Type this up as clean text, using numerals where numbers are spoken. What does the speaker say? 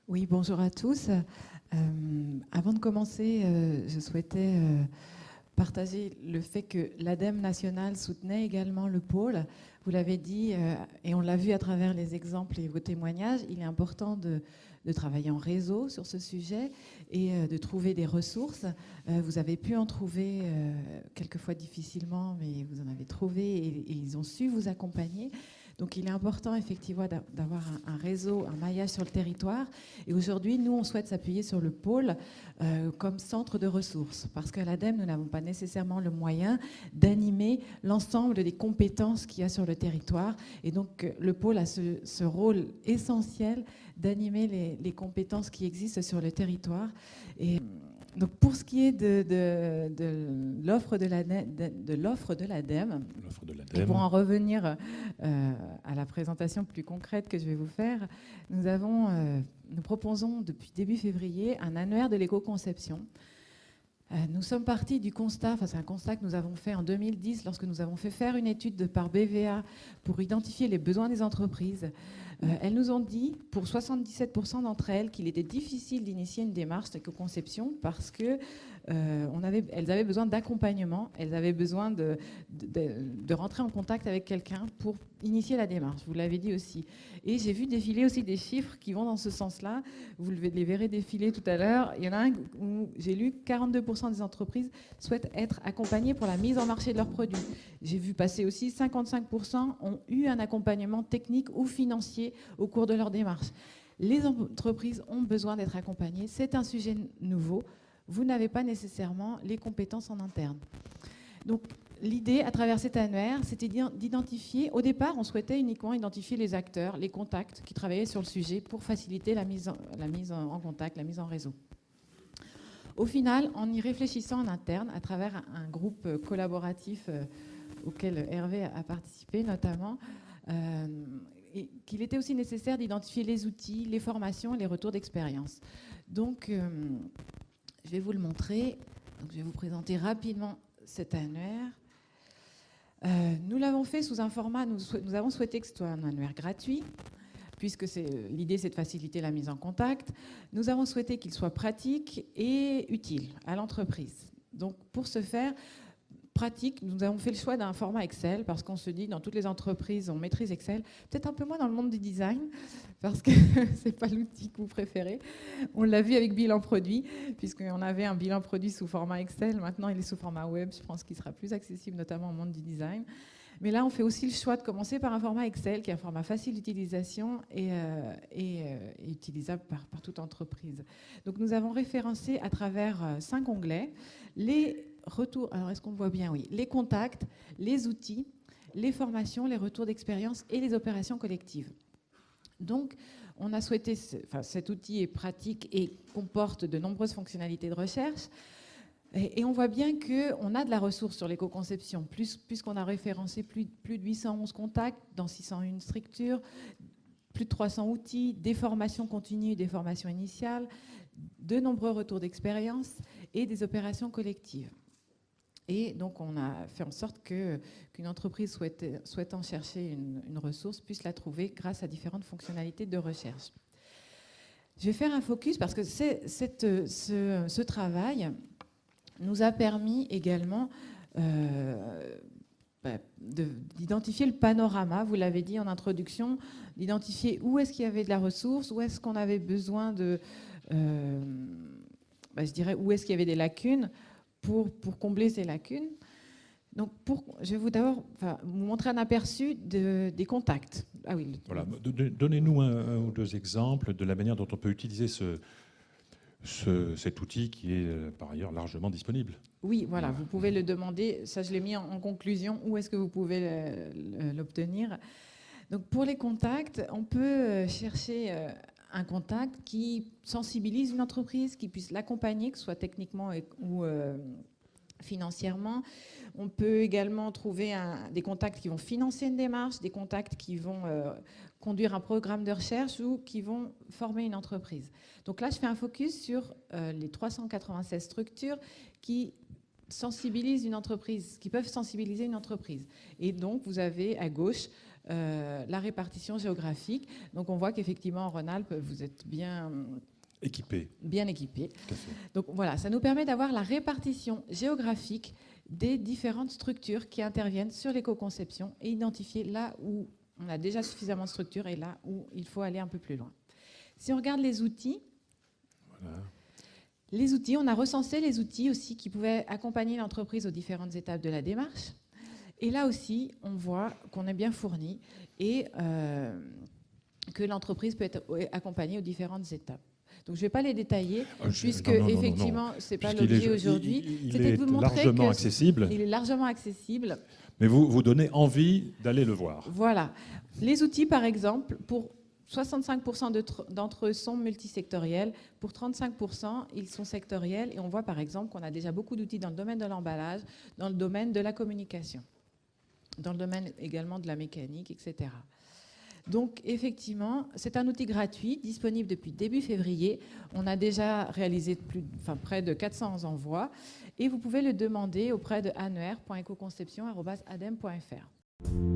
Oui, bonjour à tous. Avant de commencer, je souhaitais partager le fait que l'ADEME nationale soutenait également le pôle. Vous l'avez dit, et on l'a vu à travers les exemples et vos témoignages, il est important de travailler en réseau sur ce sujet et de trouver des ressources. Vous avez pu en trouver quelquefois difficilement, mais vous en avez trouvé et ils ont su vous accompagner. Donc il est important effectivement d'avoir un réseau, un maillage sur le territoire. Et aujourd'hui, nous, on souhaite s'appuyer sur le pôle comme centre de ressources. Parce qu'à l'ADEME, nous n'avons pas nécessairement le moyen d'animer l'ensemble des compétences qu'il y a sur le territoire. Et donc le pôle a ce rôle essentiel d'animer les compétences qui existent sur le territoire. Et donc pour ce qui est de l'offre de l'ADEME, et pour en revenir à la présentation plus concrète que je vais vous faire, nous proposons depuis début février un annuaire de l'éco-conception. Nous sommes partis du constat, c'est un constat que nous avons fait en 2010 lorsque nous avons fait faire une étude par BVA pour identifier les besoins des entreprises. Elles nous ont dit, pour 77% d'entre elles, qu'il était difficile d'initier une démarche d'éco-conception parce que elles avaient besoin d'accompagnement, elles avaient besoin de rentrer en contact avec quelqu'un pour initier la démarche. Vous l'avez dit aussi. Et j'ai vu défiler aussi des chiffres qui vont dans ce sens-là. Vous les verrez défiler tout à l'heure. Il y en a un où j'ai lu 42% des entreprises souhaitent être accompagnées pour la mise en marché de leurs produits. J'ai vu passer aussi 55% ont eu un accompagnement technique ou financier au cours de leur démarche. Les entreprises ont besoin d'être accompagnées. C'est un sujet nouveau. Vous n'avez pas nécessairement les compétences en interne. Donc, l'idée, à travers cet annuaire, c'était d'identifier, au départ, on souhaitait uniquement identifier les acteurs, les contacts qui travaillaient sur le sujet pour faciliter la mise en contact, la mise en réseau. Au final, en y réfléchissant en interne, à travers un groupe collaboratif auquel Hervé a participé notamment, et qu'il était aussi nécessaire d'identifier les outils, les formations et les retours d'expérience. Donc, je vais vous le montrer. Donc, je vais vous présenter rapidement cet annuaire. Nous l'avons fait sous un format, nous avons souhaité que ce soit un annuaire gratuit, puisque l'idée c'est de faciliter la mise en contact. Nous avons souhaité qu'il soit pratique et utile à l'entreprise. Donc pour ce faire, pratique, nous avons fait le choix d'un format Excel, parce qu'on se dit, dans toutes les entreprises, on maîtrise Excel, peut-être un peu moins dans le monde du design, parce que ce n'est pas l'outil que vous préférez. On l'a vu avec bilan produit, puisqu'on avait un bilan produit sous format Excel. Maintenant, il est sous format web. Je pense qu'il sera plus accessible, notamment au monde du design. Mais là, on fait aussi le choix de commencer par un format Excel, qui est un format facile d'utilisation et utilisable par toute entreprise. Donc, nous avons référencé à travers 5 onglets les retours. Alors, est-ce qu'on voit bien? Oui. Les contacts, les outils, les formations, les retours d'expérience et les opérations collectives. Donc, on a souhaité, cet outil est pratique et comporte de nombreuses fonctionnalités de recherche. Et on voit bien qu'on a de la ressource sur l'éco-conception, puisqu'on a référencé plus de 811 contacts dans 601 structures, plus de 300 outils, des formations continues, des formations initiales, de nombreux retours d'expérience et des opérations collectives. Et donc, on a fait en sorte qu'une entreprise souhaitant chercher une ressource puisse la trouver grâce à différentes fonctionnalités de recherche. Je vais faire un focus parce que ce travail nous a permis également d'identifier le panorama, vous l'avez dit en introduction, d'identifier où est-ce qu'il y avait de la ressource, où est-ce qu'on avait besoin de... je dirais où est-ce qu'il y avait des lacunes pour combler ces lacunes. Donc, je vais d'abord vous montrer un aperçu des contacts. Ah oui. Voilà. Donnez-nous un ou deux exemples de la manière dont on peut utiliser cet outil qui est par ailleurs largement disponible. Oui, voilà, vous pouvez le demander. Ça, je l'ai mis en conclusion. Où est-ce que vous pouvez l'obtenir? Donc, pour les contacts, on peut chercher un contact qui sensibilise une entreprise, qui puisse l'accompagner, que ce soit techniquement ou financièrement. On peut également trouver des contacts qui vont financer une démarche, des contacts qui vont conduire un programme de recherche ou qui vont former une entreprise. Donc là, je fais un focus sur les 396 structures qui sensibilisent une entreprise, qui peuvent sensibiliser une entreprise. Et donc, vous avez à gauche la répartition géographique. Donc on voit qu'effectivement en Rhône-Alpes, vous êtes bien équipé. Tout à fait. Donc voilà, ça nous permet d'avoir la répartition géographique des différentes structures qui interviennent sur l'éco-conception et identifier là où on a déjà suffisamment de structures et là où il faut aller un peu plus loin. Si on regarde les outils, on a recensé les outils aussi qui pouvaient accompagner l'entreprise aux différentes étapes de la démarche. Et là aussi, on voit qu'on est bien fourni et que l'entreprise peut être accompagnée aux différentes étapes. Donc je ne vais pas les détailler, puisque effectivement, ce n'est pas l'objet aujourd'hui. C'était de vous montrer largement accessible. Il est largement accessible. Mais vous donnez envie d'aller le voir. Voilà. Les outils, par exemple, pour 65% d'entre eux sont multisectoriels. Pour 35%, ils sont sectoriels. Et on voit, par exemple, qu'on a déjà beaucoup d'outils dans le domaine de l'emballage, dans le domaine de la communication, dans le domaine également de la mécanique, etc. Donc, effectivement, c'est un outil gratuit, disponible depuis début février. On a déjà réalisé près de 400 envois. Et vous pouvez le demander auprès de anner.ecoconception@adem.fr.